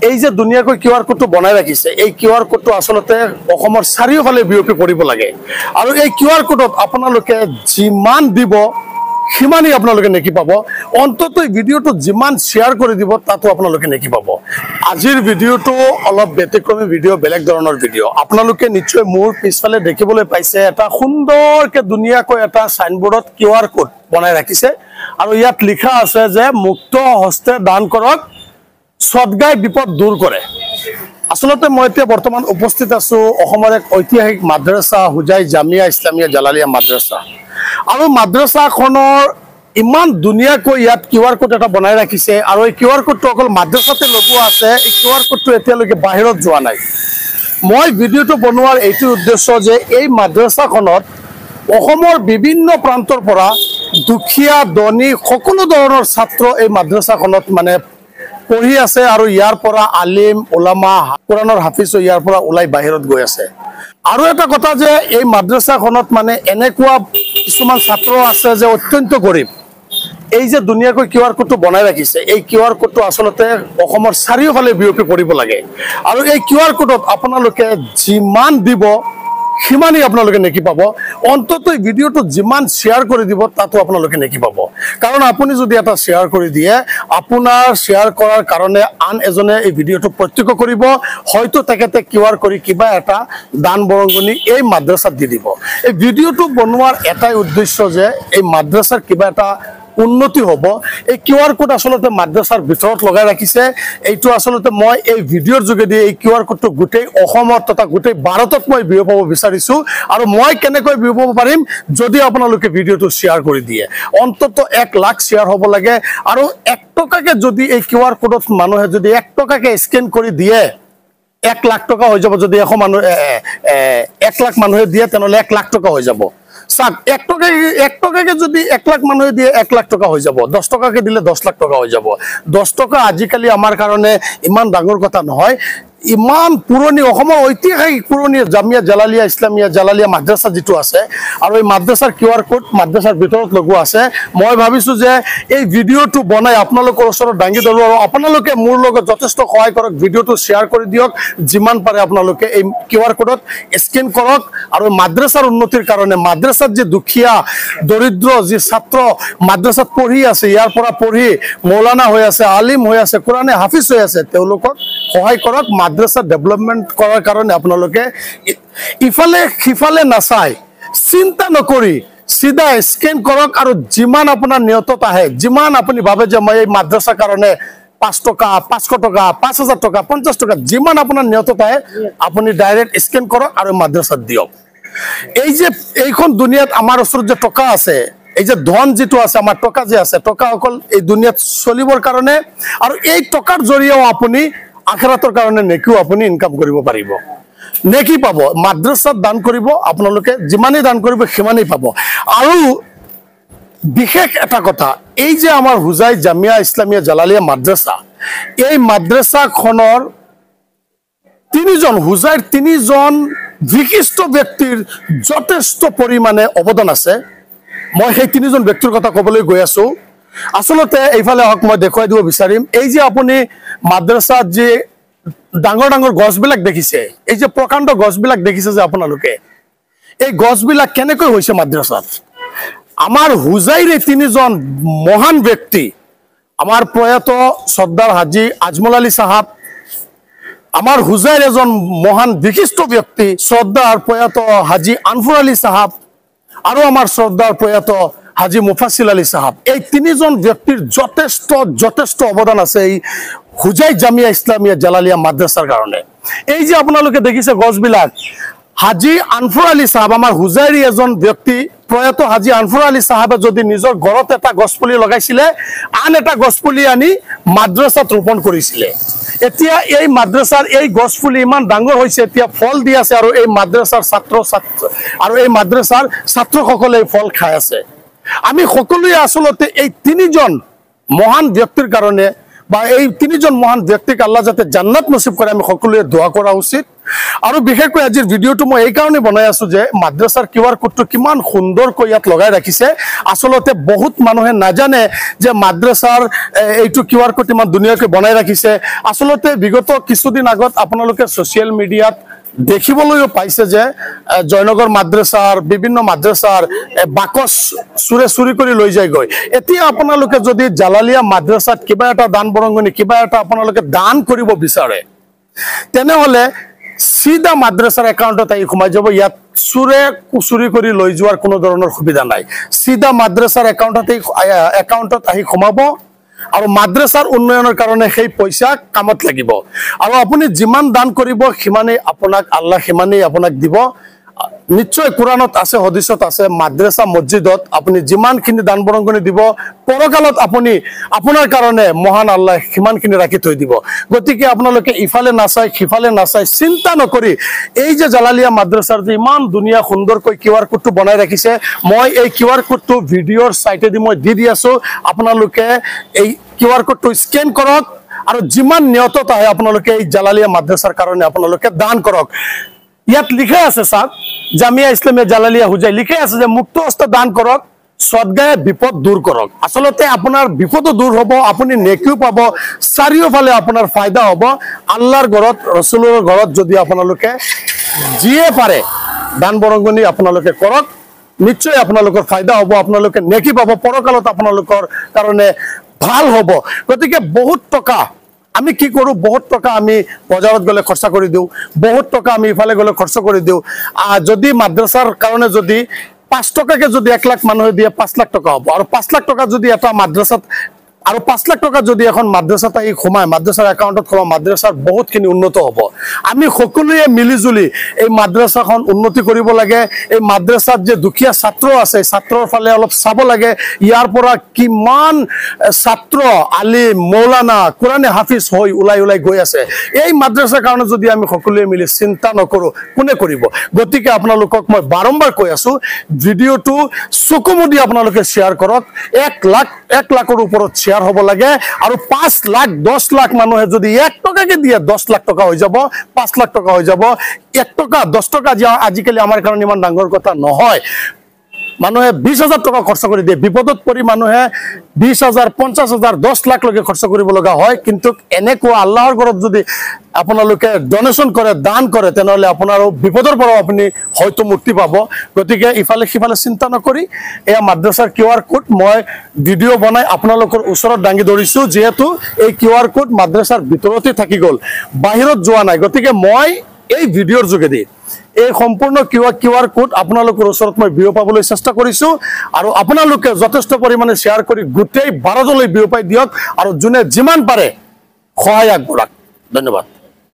এই যে দুনিয়াকৈ কিউআৰ কোডটো বনাই ৰাখিছে এই কিউআৰ কোডটো আসলতে অসমৰ চাৰিওফালে বিয়পি পৰিব লাগে আৰু এই কিউআৰ কোডত আপোনালোকে যিমান দিব সিমানেই আপোনালোকে নেকি পাব অন্তত এই ভিডিওটো যিমান শেয়াৰ কৰি দিব তাতো আপোনালোকে নেকি পাব আজিৰ ভিডিওটো অলপ ব্যতিক্ৰমী ভিডিও বেলেগ ধৰণৰ ভিডিও আপোনালোকে নিশ্চয় মোৰ পিছফালে দেখিবলৈ পাইছে এটা সুন্দৰকে দুনিয়াকৈ এটা সাইনবোৰ্ডত কিউআৰ কোড বনাই ৰাখিছে আৰু ইয়াত লিখা আছে যে মুক্ত হস্তে দান কৰক সদগাই বিপদ দূৰ কৰে আসলতে মই এতিয়া বৰ্তমান উপস্থিত আছো অসমৰ এক ঐতিহাসিক মাদ্ৰাছা হুজাই জামিয়া ইছলামিয়া জালালিয়া মাদ্ৰাছা আৰু মাদ্ৰাছাখনৰ ইমান দুনিয়াকৈ ইয়াত কিউআৰ কোড এটা বনাই ৰাখিছে আৰু এই কিউআৰ কোডটো অকল মাদ্ৰাছাতে লগোৱা আছে এই কিউআৰ কোডটো এতিয়ালৈকে বাহিৰত যোৱা নাই মই ভিডিওটো বনোৱাৰ এইটো উদ্দেশ্য যে এই মাদ্ৰাছাখনত অসমৰ বিভিন্ন প্ৰান্তৰ পৰা দুখীয়া ধনী সকলো ধৰণৰ ছাত্ৰ এই মাদ্ৰাছাখনত মানে পঢ়ি আছে আৰু ইয়াৰ পৰা আলিম উলামা কোৰানৰ হাফিজ ইয়াৰ পৰা ওলাই বাহিৰত গৈ আছে আৰু এটা কথা যে এই মাদ্ৰাছাখনত মানে এনেকুৱা কিছুমান ছাত্ৰ আছে যে অত্যন্ত গৰীব এই যে দুনিয়াকৈ কিউআৰ কোডটো বনাই ৰাখিছে এই কিউআৰ কোডটো আসলতে অসমৰ চাৰিওফালে বিয়পি পৰিব লাগে আৰু এই কিউআৰ কোডত আপোনালোকে যিমান দিব সিমানেই আপোনালোকে নেকি পাব অন্তত এই ভিডিওটো যিমান শেয়াৰ কৰি দিব তাতো আপোনালোকে নেকি পাব কাৰণ আপুনি যদি এটা শেয়াৰ কৰি দিয়ে আপোনাৰ শেয়াৰ কৰাৰ কাৰণে আন এজনে এই ভিডিওটো প্ৰত্যক্ষ কৰিব হয়তো তেখেতে কিউআৰ কৰি কিবা এটা দান বৰংগনি এই মাদ্ৰাছাত দি দিব এই ভিডিওটো বনোৱাৰ এটাই উদ্দেশ্য যে এই মাদ্ৰাছাৰ কিবা এটা উন্নতি হ'ব এই কিউআৰ কোড আসলতে মাদ্ৰাছাৰ ভিতৰত লগাই ৰাখিছে এইটো আসলতে মই এই ভিডিওৰ যোগেদি এই কিউআৰ কোডটো গোটেই অসমত তথা গোটেই ভাৰতত মই বিয়পাব বিচাৰিছো আৰু মই কেনেকৈ বিয়পাব পাৰিম যদি আপোনালোকে ভিডিওটো শেয়াৰ কৰি দিয়ে অন্তত 1 লাখ শেয়াৰ হ'ব লাগে আৰু 1 টকাকে যদি এই কিউআৰ কোডত মানুহে যদি 1 টকাকে স্ক্যান কৰি দিয়ে 1 লাখ টকা হৈ যাব যদি 1 লাখ মানুহে দিয়ে তেনলে 1 লাখ টকা হৈ যাব সাক 1 টকাকে যদি 1 লাখ মানুহে দিয়ে 1 লাখ টকা হৈ যাব 10 টকাকে দিলে 10 লাখ টকা হৈ যাব 10 টকা আজিকালি আমাৰ কাৰণে ইমান ডাঙৰ কথা নহয় ইমান পুৰণি অসমৰ ঐতিহাসিক পুৰণি জামিয়া জালালিয়া ইছলামিয়া জালালিয়া মাদ্ৰাছা যেটো আছে আৰু এই মাদ্ৰাছাৰ কিউআৰ কোড মাদ্ৰাছাৰ ভিতৰত লগোৱা আছে মই ভাবিছো যে এই ভিডিওটো বনাই আপোনালোকৰ ওচৰত দাঙি ধৰো আৰু আপোনালোকে মোৰ লগত যথেষ্ট সহায় কৰক ভিডিওটো শেয়াৰ কৰি দিয়ক যিমান পাৰে আপোনালোকে এই কিউআৰ কোডত স্ক্যান কৰক আৰু মাদ্ৰাছাৰ উন্নতিৰ কাৰণে মাদ্ৰাছাত যে দুখীয়া দৰিদ্ৰ যে ছাত্ৰ মাদ্ৰাছাত পঢ়ি আছে ইয়াৰ পৰা পঢ়ি মৌলানা হৈ আছে আলিম হৈ আছে কোৰানে হাফিজ হৈ আছে তেওঁলোকক সহায় কৰক মাদ্ৰাছা ডেভেলপমেন্ট কৰাৰ কাৰণে আপোনালোকে ইফালে খিফালে নাচাই চিন্তা নকৰি সিধা স্ক্যান কৰক আৰু যিমান আপোনাৰ নিয়তত আহে যিমান আপুনি ভাবে যে মই এই মাদ্ৰাছাৰ কাৰণে 5 টকা 500 টকা 5000 টকা 50 টকা যিমান আপোনাৰ নিয়তত আহে আপুনি ডাইৰেক্ট স্ক্যান কৰক আৰু মাদ্ৰাছাত দিয়ক এই যে এইখন দুনিয়াত আমাৰ ওচৰত যে টকা আছে এই যে ধন যেটো আছে আমাৰ টকা যে আছে টকা অকল এই দুনিয়াত চলিবৰ কাৰণে আৰু এই টকাৰ জৰিয়তে আপুনি আখিৰাতৰ কাৰণে নেকিও আপুনি ইনকাম কৰিব পাৰিব নেকি পাব মাদ্ৰাছাত দান কৰিব আপোনালোকে যিমানে দান কৰিব সিমানেই পাব আৰু বিশেষ এটা কথা এই যে আমাৰ হুজাই জামিয়া ইছলামিয়া জালালিয়া মাদ্ৰাছা এই মাদ্ৰাছাখনৰ তিনিজন হুজাইৰ তিনিজন বিশিষ্ট ব্যক্তিৰ যথেষ্ট পৰিমাণে অৱদান আছে মই সেই তিনিজন ব্যক্তিৰ কথা ক'বলৈ গৈ আছো আসলতে এইফালে হক মই দেখুৱাই দিব বিচাৰিম এই যে আপুনি মাদ্ৰাছাত যে ডাঙৰ ডাঙৰ গছবিলাক দেখিছে এই যে প্ৰকাণ্ড গছবিলাক দেখিছে যে আপোনালোকে এই গছবিলাক কেনেকৈ হৈছে মাদ্ৰাছাত আমাৰ হুজাইৰ তিনিজন মহান ব্যক্তি আমাৰ প্ৰয়াত সৰ্দাৰ হাজী আজমল আলী সাহাব আমাৰ হুজাইৰ এজন মহান বিশিষ্ট ব্যক্তি সৰ্দাৰ প্ৰয়াত হাজী আনফুৰ আলী সাহাব আৰু আমাৰ সৰ্দাৰ প্ৰয়াত হাজী মুফাসিল আলী সাহাব এই তিনিজন ব্যক্তিৰ যথেষ্ট অৱদান আছে এই হুজাই জামিয়া ইছলামিয়া জালালিয়া মাদ্ৰাছাৰ কাৰণে এই যে আপোনালোকে দেখিছে গছবিলাক হাজী আনফুৰ আলী সাহাব আমাৰ হুজাইৰ এজন ব্যক্তি প্ৰয়াত হাজী আনফুৰ আলী সাহাবে যদি নিজৰ ঘৰত এটা গছপুলি লগাইছিলে আন এটা গছপুলি আনি মাদ্ৰাছাত ৰোপণ কৰিছিলে এতিয়া এই মাদ্ৰাছাৰ এই গছপুলি ইমান ডাঙৰ হৈছে এতিয়া ফল দি আছে আৰু এই মাদ্ৰাছাৰ ছাত্ৰসকলে ফল খাই আছে আমি সকলোৱে আসলতে এই তিনিজন মহান ব্যক্তিৰ কাৰণে বা এই তিনিজন মহান ব্যক্তিক আল্লাহ যাতে জান্নাত নসিব কৰে আমি সকলোৱে দোয়া কৰা উচিত আৰু বিশেষকৈ আজিৰ ভিডিঅ'টো মই এই কাৰণে বনাই আছো যে মাদ্ৰাছাৰ কিউআৰ কোডটো কিমান সুন্দৰকৈ ইয়াত লগাই ৰাখিছে আসলতে বহুত মানুহে নাজানে যে মাদ্ৰাছাৰ এইটো কিউআৰ কোড ইমান ধুনীয়াকৈ বনাই ৰাখিছে আসলতে বিগত কিছুদিন আগত আপোনালোকে সোশ্যাল মিডিয়াত দেখিবলৈও পাইছে যে জয়নগৰ মাদ্ৰাছাৰ বিভিন্ন মাদ্ৰাছাৰ বাকচ চুৰি কৰি লৈ যায় গৈ এতিয়া আপোনালোকে যদি জালালিয়া মাদ্ৰাছাত কিবা এটা দান বৰংগনি কিবা এটা আপোনালোকে দান কৰিব বিচাৰে তেনেহলে সিধা মাদ্ৰাছাৰ একাউণ্টত আহি সোমাই যাব ইয়াত চুৰি কৰি লৈ যোৱাৰ কোনো ধৰণৰ সুবিধা নাই সিধা মাদ্ৰাছাৰ একাউণ্টত আহি সোমাব আৰু মাদ্ৰাছাৰ উন্নয়নৰ কাৰণে সেই পইচা কামত লাগিব আৰু আপুনি যিমান দান কৰিব সিমানেই আপোনাক আল্লাহ সিমানেই আপোনাক দিব নিশ্চয় কুৰানত আছে হদিছত আছে মাদ্ৰাছা মছজিদত আপুনি যিমানখিনি দান বৰংগনি দিব পৰকালত আপুনি আপোনাৰ কাৰণে মহান আল্লাহ সিমানখিনি ৰাখি থৈ দিব গতিকে আপোনালোকে ইফালে নাচাই সিফালে নাচাই চিন্তা নকৰি এই যে জালালিয়া মাদ্ৰাছাৰ যে ইমান ধুনীয়া সুন্দৰকৈ কিউআৰ কোডটো বনাই ৰাখিছে মই এই কিউআৰ কোডটো ভিডিঅ'ৰ সাইটেদি মই দি আছো আপোনালোকে এই কিউআৰ কোডটো স্কেন কৰক আৰু যিমান নিয়তত আহে আপোনালোকে এই জালালিয়া মাদ্ৰাছাৰ কাৰণে আপোনালোকে দান কৰক ইয়াত লিখা আছে স্যার জামিয়া ইসলামিয়া জালালিয়া হুজাই লিখা আছে যে মুক্ত হস্তে দান কৰক সদগায়ে বিপদ দূৰ কৰক আসলতে আপোনাৰ বিপদ দূৰ হ'ব আপুনি নেকিও পাব চাৰিওফালে আপোনাৰ ফায়দা হ'ব আল্লাহৰ ঘৰত ৰাসূলৰ ঘৰত যদি আপোনালোকে যিয়ে পাৰে দান বৰংগনি আপোনালোকে কৰক নিশ্চয় আপোনালোকৰ ফায়দা হ'ব আপোনালোকে নেকি পাব পৰকালত আপোনালোকৰ কাৰণে ভাল হ'ব গতিকে বহুত টকা আমি কি কৰো বহুত টকা আমি বজাৰত গলে খৰচা কৰি দিও বহুত টকা আমি ইফালে গলে খৰচা কৰি দিও যদি মাদ্ৰাছাৰ কাৰণে যদি 5 টকাকে যদি 1 লাখ মানুহে দিয়ে 5 লাখ টকা হ'ব আৰু 5 লাখ টকা যদি এটা মাদ্ৰাছাত আৰু 5 লাখ টকা যদি এখন মাদ্ৰাছাত আহি সোমায় মাদ্ৰাছাৰ একাউণ্টত সোমায় মাদ্ৰাছাৰ বহুতখিনি উন্নত হ'ব আমি সকলোৱে মিলিজুলি এই মাদ্ৰাছাখন উন্নতি কৰিব লাগে এই মাদ্ৰাছাত যে দুখীয়া ছাত্ৰ আছে ছাত্ৰৰ ফালে অলপ চাব লাগে ইয়াৰ পৰা কিমান ছাত্ৰ আলিম মৌলানা কুৰানে হাফিজ হৈ ওলাই গৈ আছে এই মাদ্ৰাছাৰ কাৰণে যদি আমি সকলোৱে মিলি চিন্তা নকৰো কোনে কৰিব গতিকে আপোনালোকক মই বাৰম্বাৰ কৈ আছো ভিডিঅ'টো চকুমুদি আপোনালোকে শ্বেয়াৰ কৰক 1 লাখৰ ওপৰত শ্বেয়াৰ হ'ব লাগে আৰু 5 লাখ 10 লাখ মানুহে যদি 1 টকাকে দিয়ে 10 লাখ টকা হৈ যাব 5 লাখ টকা হৈ যাব 1 টকা 10 টকা আজিকালি আমাৰ কাৰণে ইমান ডাঙৰ কথা নহয় মানুহে 20000 টকা খৰচ কৰি দিয়ে বিপদত পৰি মানুহে 20000 50000 10 লাখ লৈকে খৰচ কৰিব লগা হয় কিন্তু এনেকুৱা আল্লাহৰ ঘৰত যদি আপোনালোকে ডোনেশন কৰে দান কৰে তেনেহলে আপোনাৰো বিপদৰ পৰা আপুনি হয়তো মুক্তি পাব গতিকে ইফালে সিফালে চিন্তা নকৰি এই মাদ্ৰাছাৰ কিউআৰ কোড মই ভিডিঅ' বনাই আপোনালোকৰ ওচৰত দাঙি ধৰিছো যেহেতু এই কিউআৰ কোড মাদ্ৰাছাৰ ভিতৰতে থাকি গল বাহিৰত যোৱা নাই গতিকে মই এই ভিডিঅ'ৰ যোগেদি এই সম্পূৰ্ণ কিউআৰ কোড আপোনালোকৰ ওচৰত মই বিয়পাবলৈ চেষ্টা কৰিছো আৰু আপোনালোকে যথেষ্ট পৰিমাণে শ্বেয়াৰ কৰি গোটেই ভাৰতলৈ বিয়পাই দিয়ক আৰু যোনে যিমান পাৰে সহায় আগবঢ়াওক ধন্যবাদ